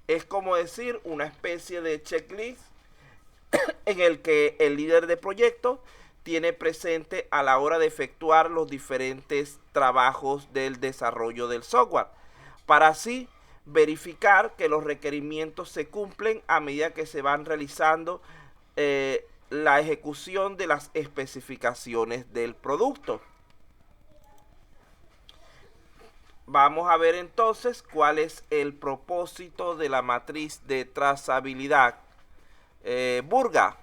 Es como decir una especie de checklist en el que el líder de proyecto tiene presente a la hora de efectuar los diferentes trabajos del desarrollo del software, para así verificar que los requerimientos se cumplen a medida que se van realizando la ejecución de las especificaciones del producto. Vamos a ver entonces cuál es el propósito de la matriz de trazabilidad. Burga.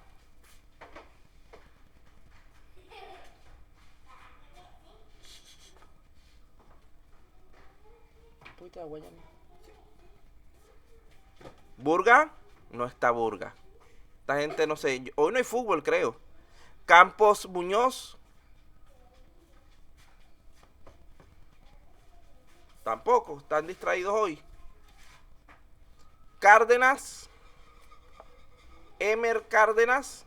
Burga, no está Burga. Esta gente no sé, hoy no hay fútbol creo. Campos Muñoz, tampoco, están distraídos hoy. Cárdenas, Emer Cárdenas.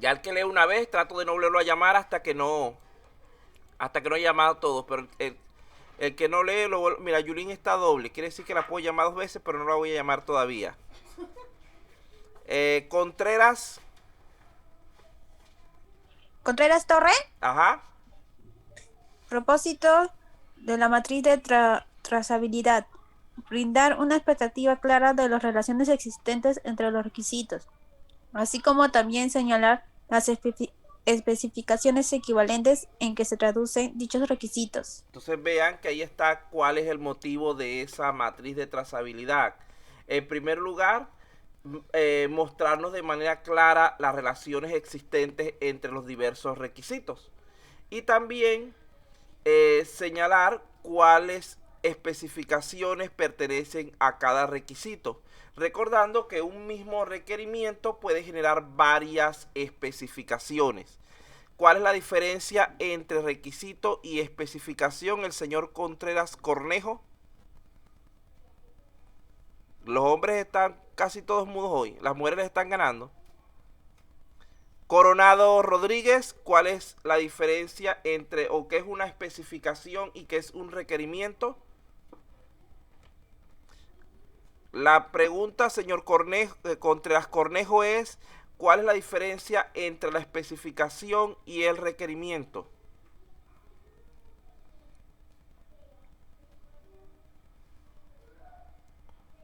Ya el que lee una vez, trato de no volverlo a llamar hasta que no haya llamado a todos, pero el que no lee, mira, Yulín está doble, quiere decir que la puedo llamar 2 veces, pero no la voy a llamar todavía. Contreras. Contreras Torre, Ajá. propósito de la matriz de trazabilidad. Brindar una expectativa clara de las relaciones existentes entre los requisitos, así como también señalar las especificaciones equivalentes en que se traducen dichos requisitos. Entonces vean que ahí está cuál es el motivo de esa matriz de trazabilidad. En primer lugar, mostrarnos de manera clara las relaciones existentes entre los diversos requisitos. Y también señalar cuáles especificaciones pertenecen a cada requisito. Recordando que un mismo requerimiento puede generar varias especificaciones. ¿Cuál es la diferencia entre requisito y especificación, el señor Contreras Cornejo? Los hombres están casi todos mudos hoy, las mujeres les están ganando. Coronado Rodríguez, ¿cuál es la diferencia entre o qué es una especificación y qué es un requerimiento? La pregunta, señor Contreras Cornejo, es ¿cuál es la diferencia entre la especificación y el requerimiento?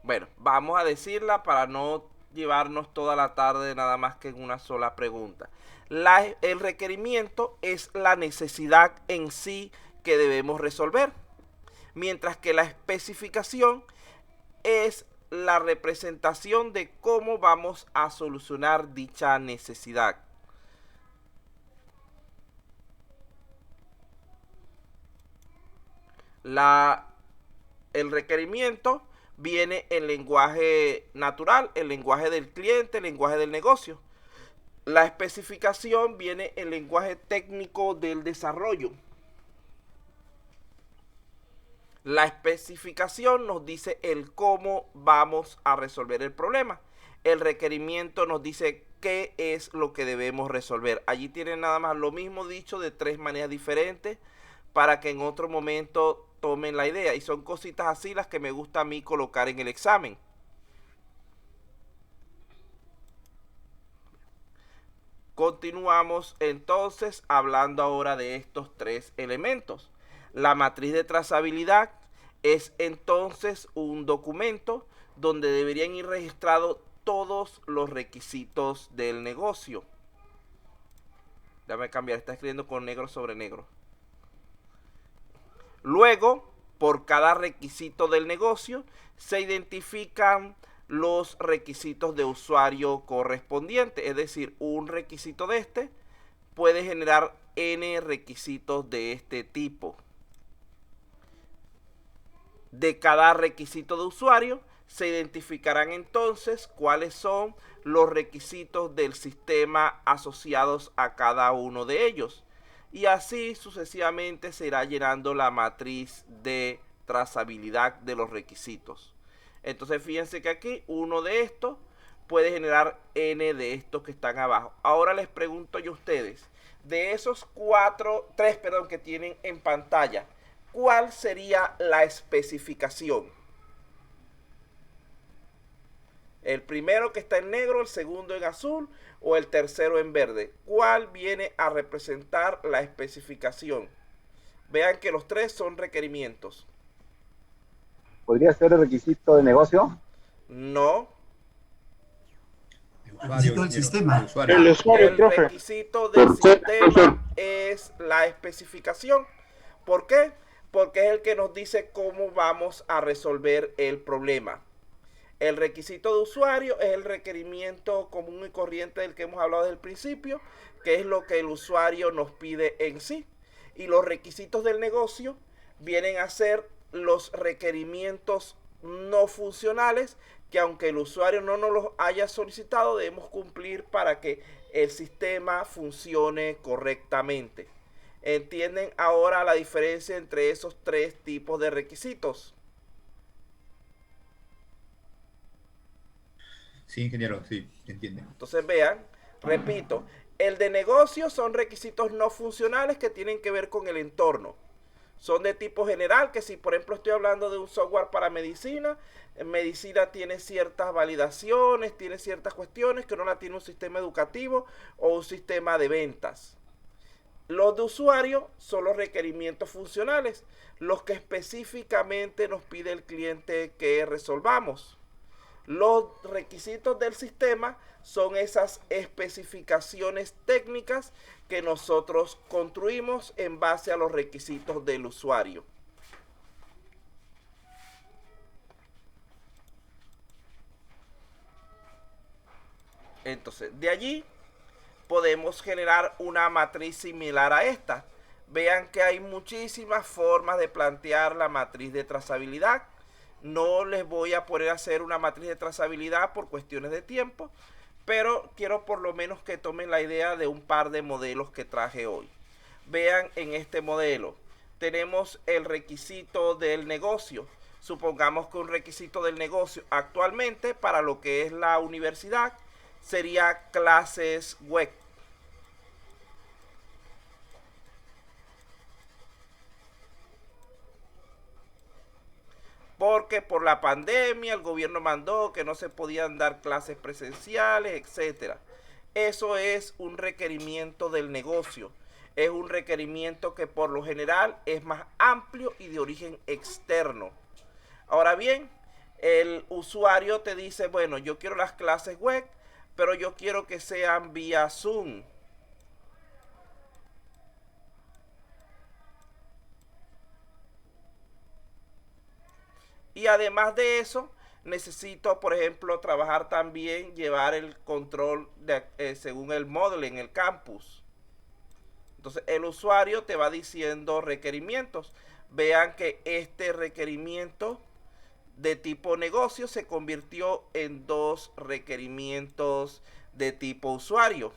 Bueno, vamos a decirla para no llevarnos toda la tarde nada más que en una sola pregunta. El requerimiento es la necesidad en sí que debemos resolver, mientras que la especificación es la representación de cómo vamos a solucionar dicha necesidad. El requerimiento viene en lenguaje natural, el lenguaje del cliente, el lenguaje del negocio. La especificación viene en lenguaje técnico del desarrollo. La especificación nos dice el cómo vamos a resolver el problema. El requerimiento nos dice qué es lo que debemos resolver. Allí tienen nada más lo mismo dicho de 3 maneras diferentes para que en otro momento tomen la idea. Y son cositas así las que me gusta a mí colocar en el examen. Continuamos entonces hablando ahora de estos 3 elementos. La matriz de trazabilidad es entonces un documento donde deberían ir registrados todos los requisitos del negocio. Déjame cambiar, está escribiendo con negro sobre negro. Luego, por cada requisito del negocio, se identifican los requisitos de usuario correspondientes. Es decir, un requisito de este puede generar n requisitos de este tipo. De cada requisito de usuario se identificarán entonces cuáles son los requisitos del sistema asociados a cada uno de ellos. Y así sucesivamente se irá llenando la matriz de trazabilidad de los requisitos. Entonces fíjense que aquí uno de estos puede generar n de estos que están abajo. Ahora les pregunto yo a ustedes, de esos 3 que tienen en pantalla, ¿cuál sería la especificación? El primero que está en negro, el segundo en azul o el tercero en verde. ¿Cuál viene a representar la especificación? Vean que los tres son requerimientos. ¿Podría ser el requisito de negocio? No. Requisito del sistema. El usuario, El profe. requisito del sistema es la especificación. ¿Por qué? Porque es el que nos dice cómo vamos a resolver el problema. El requisito de usuario es el requerimiento común y corriente del que hemos hablado desde el principio, que es lo que el usuario nos pide en sí. Y los requisitos del negocio vienen a ser los requerimientos no funcionales que, aunque el usuario no nos los haya solicitado, debemos cumplir para que el sistema funcione correctamente. ¿Entienden ahora la diferencia entre esos tres tipos de requisitos? Sí, ingeniero, sí, entiende. Entonces vean, repito, el de negocio son requisitos no funcionales que tienen que ver con el entorno. Son de tipo general, que si por ejemplo estoy hablando de un software para medicina, en medicina tiene ciertas validaciones, tiene ciertas cuestiones que no la tiene un sistema educativo o un sistema de ventas. Los de usuario son los requerimientos funcionales, los que específicamente nos pide el cliente que resolvamos. Los requisitos del sistema son esas especificaciones técnicas que nosotros construimos en base a los requisitos del usuario. Entonces, de allí podemos generar una matriz similar a esta. Vean que hay muchísimas formas de plantear la matriz de trazabilidad. No les voy a poder hacer una matriz de trazabilidad por cuestiones de tiempo, pero quiero por lo menos que tomen la idea de un par de modelos que traje hoy. Vean en este modelo, tenemos el requisito del negocio. Supongamos que un requisito del negocio actualmente para lo que es la universidad sería clases web. Porque por la pandemia el gobierno mandó que no se podían dar clases presenciales, etcétera. Eso es un requerimiento del negocio. Es un requerimiento que por lo general es más amplio y de origen externo. Ahora bien, el usuario te dice, bueno, yo quiero las clases web, pero yo quiero que sean vía Zoom. Y además de eso, necesito, por ejemplo, trabajar también, llevar el control según el Moodle en el campus. Entonces, el usuario te va diciendo requerimientos. Vean que este requerimiento de tipo negocio se convirtió en dos requerimientos de tipo usuario.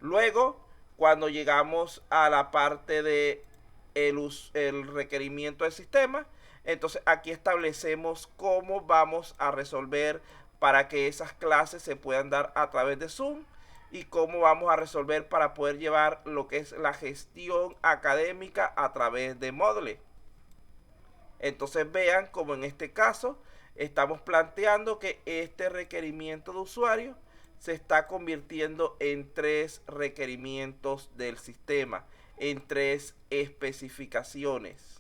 Luego, cuando llegamos a la parte de el requerimiento del sistema, entonces aquí establecemos cómo vamos a resolver para que esas clases se puedan dar a través de Zoom y cómo vamos a resolver para poder llevar lo que es la gestión académica a través de Moodle. Entonces vean como en este caso estamos planteando que este requerimiento de usuario se está convirtiendo en tres requerimientos del sistema, en tres especificaciones.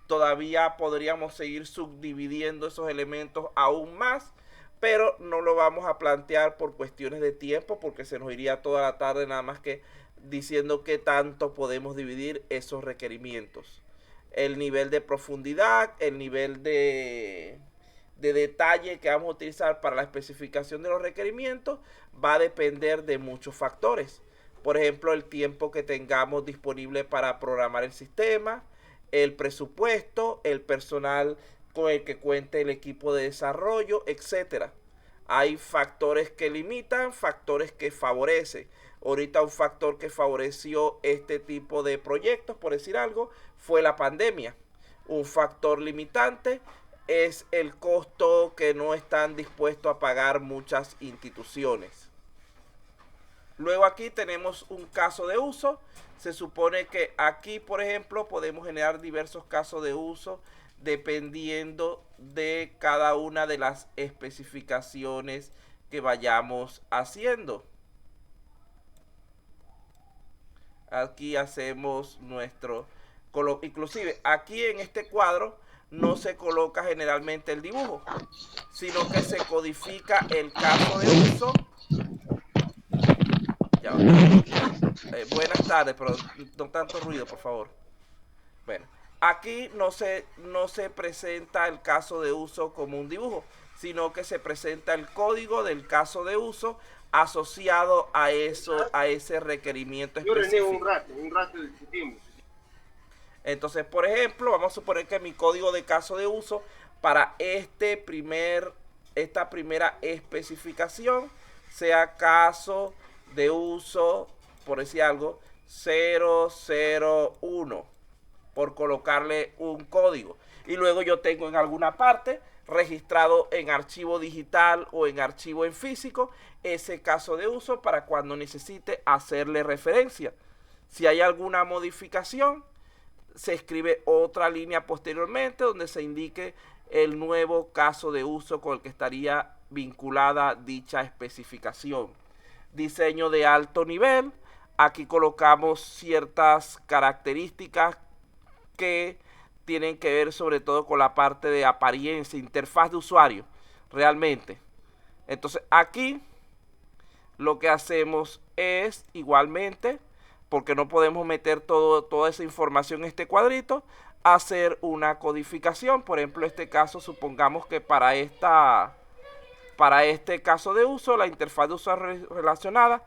Todavía podríamos seguir subdividiendo esos elementos aún más, pero no lo vamos a plantear por cuestiones de tiempo, porque se nos iría toda la tarde nada más que diciendo qué tanto podemos dividir esos requerimientos. El nivel de profundidad, el nivel de detalle que vamos a utilizar para la especificación de los requerimientos va a depender de muchos factores. Por ejemplo, el tiempo que tengamos disponible para programar el sistema, el presupuesto, el personal con el que cuente el equipo de desarrollo, etcétera. Hay factores que limitan, factores que favorecen. Ahorita un factor que favoreció este tipo de proyectos, por decir algo, fue la pandemia. Un factor limitante es el costo que no están dispuestos a pagar muchas instituciones. Luego aquí tenemos un caso de uso. Se supone que aquí, por ejemplo, podemos generar diversos casos de uso dependiendo de cada una de las especificaciones que vayamos haciendo. Aquí hacemos nuestro... Inclusive aquí en este cuadro no se coloca generalmente el dibujo, sino que se codifica el caso de uso. Ya, buenas tardes, pero no tanto ruido, por favor. Bueno, aquí no se presenta el caso de uso como un dibujo, sino que se presenta el código del caso de uso asociado a ese requerimiento específico. Un rato discutimos. Entonces, por ejemplo, vamos a suponer que mi código de caso de uso para esta primera especificación sea caso de uso, por decir algo, 001, por colocarle un código. Y luego yo tengo en alguna parte registrado en archivo digital o en archivo en físico ese caso de uso para cuando necesite hacerle referencia. Si hay alguna modificación, se escribe otra línea posteriormente donde se indique el nuevo caso de uso con el que estaría vinculada dicha especificación. Diseño de alto nivel. Aquí colocamos ciertas características que tienen que ver sobre todo con la parte de apariencia, interfaz de usuario, realmente. Entonces aquí lo que hacemos es igualmente, porque no podemos meter toda esa información en este cuadrito, hacer una codificación. Por ejemplo, en este caso, supongamos que para este caso de uso, la interfaz de usuario relacionada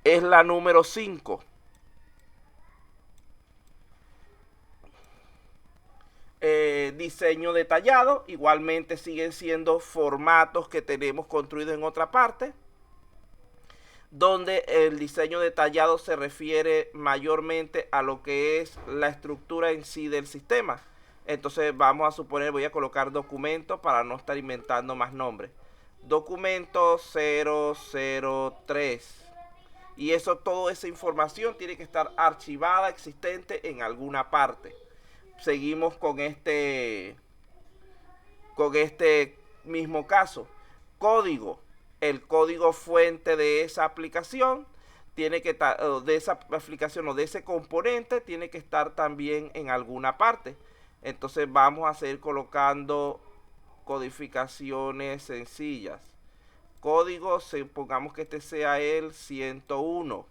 es la número 5. Diseño detallado, igualmente siguen siendo formatos que tenemos construidos en otra parte, donde el diseño detallado se refiere mayormente a lo que es la estructura en sí del sistema. Entonces vamos a suponer, voy a colocar documento para no estar inventando más nombres. Documento 003. Y eso, toda esa información tiene que estar archivada, existente en alguna parte. Seguimos con este mismo caso. Código. El código fuente de esa aplicación tiene que estar, de esa aplicación o de ese componente, tiene que estar también en alguna parte. Entonces vamos a seguir colocando codificaciones sencillas. Código, supongamos que este sea el 101.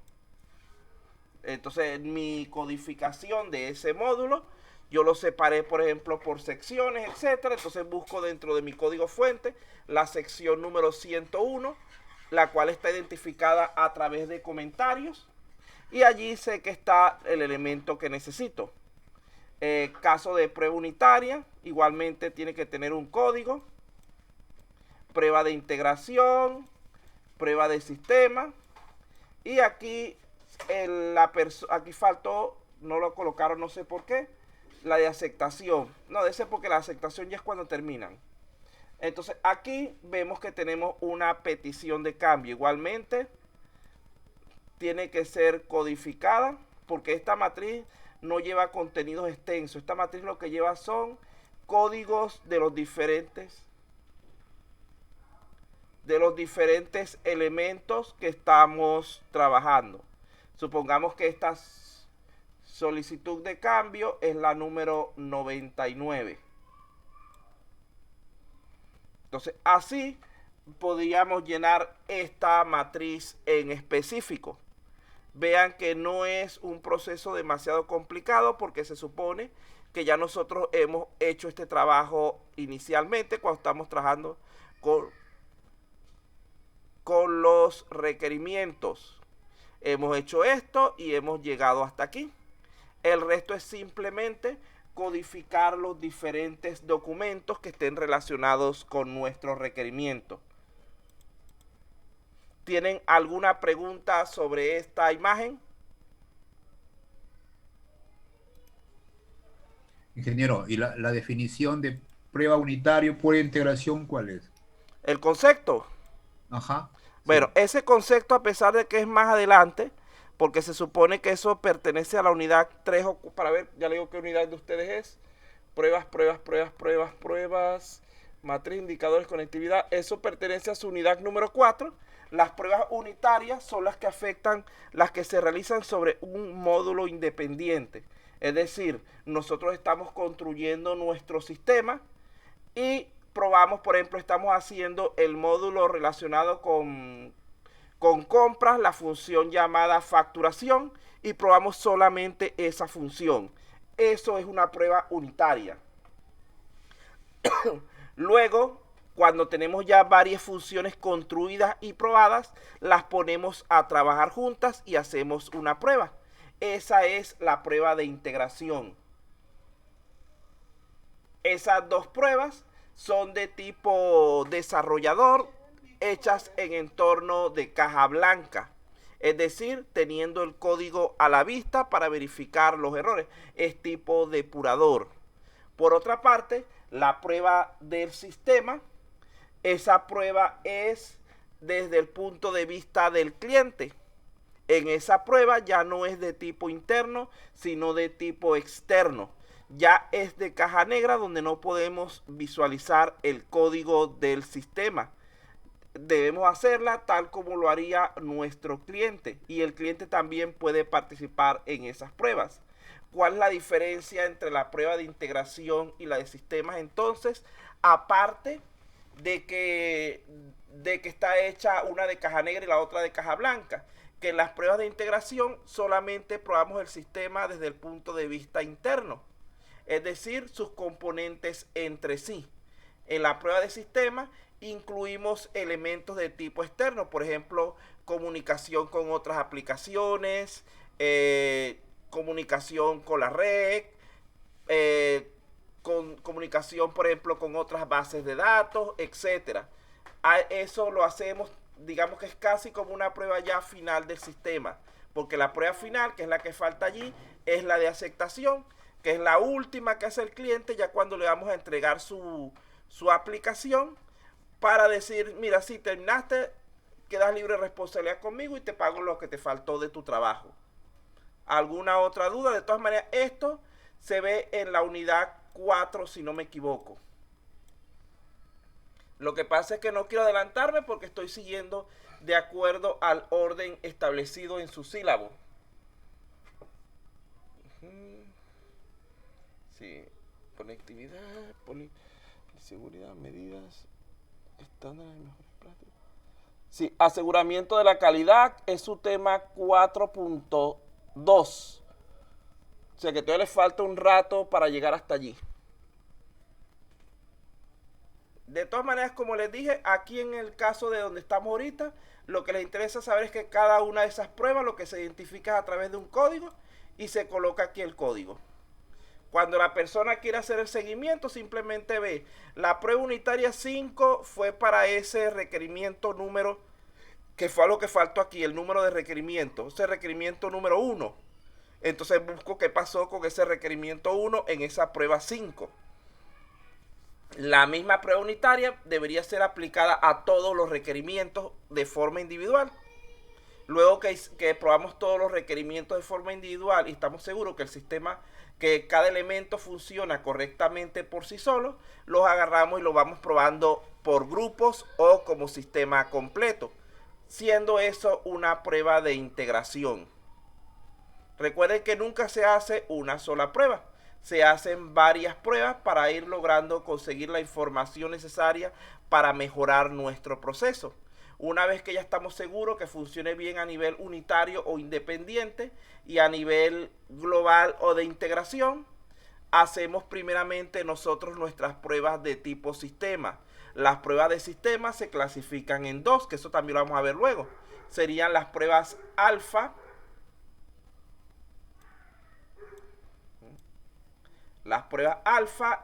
Entonces mi codificación de ese módulo, yo lo separé, por ejemplo, por secciones, etcétera. Entonces busco dentro de mi código fuente la sección número 101, la cual está identificada a través de comentarios. Y allí sé que está el elemento que necesito. Caso de prueba unitaria, igualmente tiene que tener un código. Prueba de integración, prueba de sistema. Y aquí, aquí faltó, no lo colocaron, no sé por qué, la de aceptación. No, debe ser porque la aceptación ya es cuando terminan. Entonces aquí vemos que tenemos una petición de cambio. Igualmente tiene que ser codificada porque esta matriz no lleva contenidos extensos. Esta matriz lo que lleva son códigos de los diferentes elementos que estamos trabajando. Supongamos que esta solicitud de cambio es la número 99. Entonces así podríamos llenar esta matriz en específico. Vean que no es un proceso demasiado complicado porque se supone que ya nosotros hemos hecho este trabajo inicialmente cuando estamos trabajando con los requerimientos. Hemos hecho esto y hemos llegado hasta aquí. El resto es simplemente codificar los diferentes documentos que estén relacionados con nuestro requerimiento. ¿Tienen alguna pregunta sobre esta imagen? Ingeniero, ¿y la definición de prueba unitario, prueba de integración cuál es? El concepto. Ajá. Bueno, Sí. ese concepto, a pesar de que es más adelante, porque se supone que eso pertenece a la unidad 3 o para ver, ya le digo qué unidad de ustedes es. Pruebas, matriz, indicadores, conectividad. Eso pertenece a su unidad número 4. Las pruebas unitarias son las que afectan, las que se realizan sobre un módulo independiente. Es decir, nosotros estamos construyendo nuestro sistema y probamos, por ejemplo, estamos haciendo el módulo relacionado con compras, la función llamada facturación, y probamos solamente esa función. Eso es una prueba unitaria. Luego, cuando tenemos ya varias funciones construidas y probadas, las ponemos a trabajar juntas y hacemos una prueba. Esa es la prueba de integración. Esas dos pruebas son de tipo desarrollador, hechas en entorno de caja blanca. Es decir, teniendo el código a la vista para verificar los errores. Es tipo depurador. Por otra parte, la prueba del sistema, esa prueba es desde el punto de vista del cliente. En esa prueba ya no es de tipo interno, sino de tipo externo. Ya es de caja negra, donde no podemos visualizar el código del sistema. Debemos hacerla tal como lo haría nuestro cliente, y el cliente también puede participar en esas pruebas. ¿Cuál es la diferencia entre la prueba de integración y la de sistemas entonces? Aparte de que está hecha una de caja negra y la otra de caja blanca, que en las pruebas de integración solamente probamos el sistema desde el punto de vista interno, es decir, sus componentes entre sí. En la prueba de sistema incluimos elementos de tipo externo, por ejemplo, comunicación con otras aplicaciones, comunicación con la red, con comunicación, por ejemplo, con otras bases de datos, etcétera. Eso lo hacemos, digamos que es casi como una prueba ya final del sistema, porque la prueba final, que es la que falta allí, es la de aceptación, que es la última que hace el cliente ya cuando le vamos a entregar su aplicación, para decir, mira, si terminaste, quedas libre de responsabilidad conmigo y te pago lo que te faltó de tu trabajo. ¿Alguna otra duda? De todas maneras, esto se ve en la unidad 4, si no me equivoco. Lo que pasa es que no quiero adelantarme porque estoy siguiendo de acuerdo al orden establecido en su sílabo. Sí, conectividad, seguridad, medidas, estándares, mejores prácticas. Sí, aseguramiento de la calidad es su tema 4.2. O sea que todavía le falta un rato para llegar hasta allí. De todas maneras, como les dije, aquí en el caso de donde estamos ahorita, lo que les interesa saber es que cada una de esas pruebas lo que se identifica es a través de un código y se coloca aquí el código. Cuando la persona quiere hacer el seguimiento, simplemente ve, la prueba unitaria 5 fue para ese requerimiento número, que fue a lo que faltó aquí, el número de requerimiento, ese requerimiento número 1. Entonces busco qué pasó con ese requerimiento 1 en esa prueba 5. La misma prueba unitaria debería ser aplicada a todos los requerimientos de forma individual. Luego que probamos todos los requerimientos de forma individual y estamos seguros que el sistema, que cada elemento funciona correctamente por sí solo, los agarramos y los vamos probando por grupos o como sistema completo, siendo eso una prueba de integración. Recuerden que nunca se hace una sola prueba, se hacen varias pruebas para ir logrando conseguir la información necesaria para mejorar nuestro proceso. Una vez que ya estamos seguros que funcione bien a nivel unitario o independiente y a nivel global o de integración, hacemos primeramente nosotros nuestras pruebas de tipo sistema. Las pruebas de sistema se clasifican en dos, que eso también lo vamos a ver luego. Serían las pruebas alfa,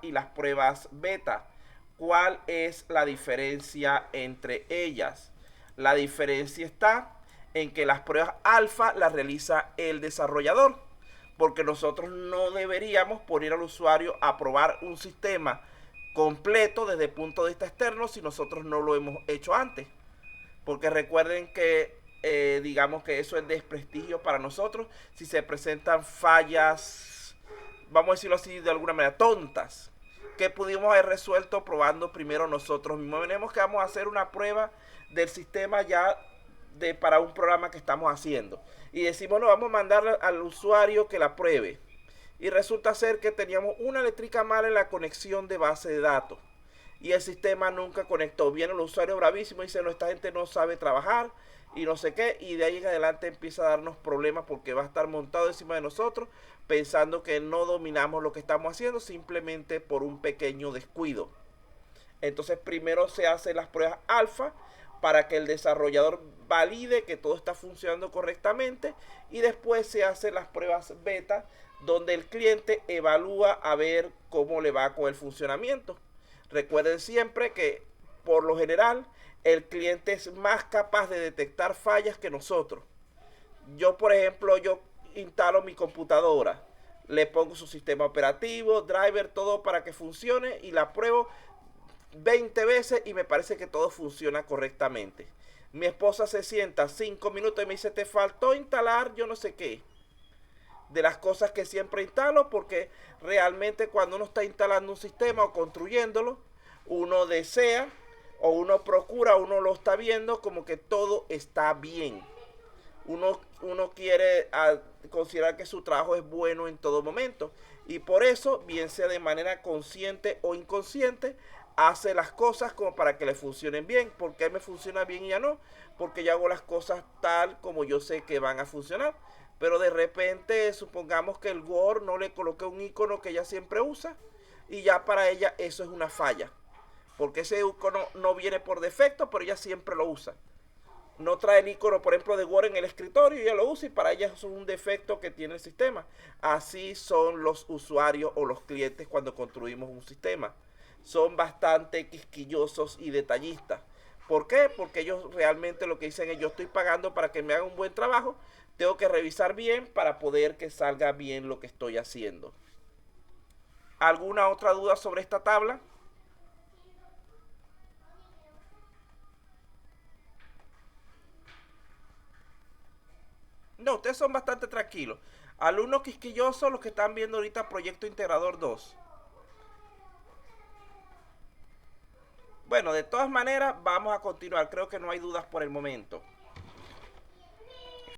y las pruebas beta. ¿Cuál es la diferencia entre ellas? La diferencia está en que las pruebas alfa las realiza el desarrollador, porque nosotros no deberíamos poner al usuario a probar un sistema completo desde el punto de vista externo si nosotros no lo hemos hecho antes. porque recuerden que digamos que eso es desprestigio para nosotros si se presentan fallas, vamos a decirlo así de alguna manera, tontas, que pudimos haber resuelto probando primero nosotros mismos. Veremos que vamos a hacer una prueba del sistema ya para un programa que estamos haciendo. Y decimos, no, vamos a mandar al usuario que la pruebe. Y resulta ser que teníamos una eléctrica mala en la conexión de base de datos. Y el sistema nunca conectó. Viene el usuario bravísimo y dice, no, esta gente no sabe trabajar y no sé qué. Y de ahí en adelante empieza a darnos problemas porque va a estar montado encima de nosotros pensando que no dominamos lo que estamos haciendo simplemente por un pequeño descuido. Entonces primero se hacen las pruebas alfa para que el desarrollador valide que todo está funcionando correctamente y después se hacen las pruebas beta donde el cliente evalúa a ver cómo le va con el funcionamiento. Recuerden siempre que por lo general el cliente es más capaz de detectar fallas que nosotros. Yo, por ejemplo, yo instalo mi computadora, le pongo su sistema operativo, driver, todo para que funcione y la pruebo 20 veces y me parece que todo funciona correctamente. Mi esposa se sienta 5 minutos y me dice, te faltó instalar yo no sé qué. De las cosas que siempre instalo, porque realmente cuando uno está instalando un sistema o construyéndolo, uno desea o uno procura, uno lo está viendo como que todo está bien. Uno quiere considerar que su trabajo es bueno en todo momento. Y por eso, bien sea de manera consciente o inconsciente, hace las cosas como para que le funcionen bien. ¿Por qué me funciona bien y ya no? Porque yo hago las cosas tal como yo sé que van a funcionar. Pero de repente, supongamos que el Word no le coloqué un icono que ella siempre usa. Y ya para ella eso es una falla. Porque ese icono no viene por defecto, pero ella siempre lo usa. No trae el icono, por ejemplo, de Word en el escritorio y ella lo usa y para ella eso es un defecto que tiene el sistema. Así son los usuarios o los clientes cuando construimos un sistema. Son bastante quisquillosos y detallistas. ¿Por qué? Porque ellos realmente lo que dicen es, yo estoy pagando para que me haga un buen trabajo, tengo que revisar bien para poder que salga bien lo que estoy haciendo. ¿Alguna otra duda sobre esta tabla? No, ustedes son bastante tranquilos. Alumnos quisquillosos, los que están viendo ahorita Proyecto Integrador 2. Bueno, de todas maneras, vamos a continuar. Creo que no hay dudas por el momento.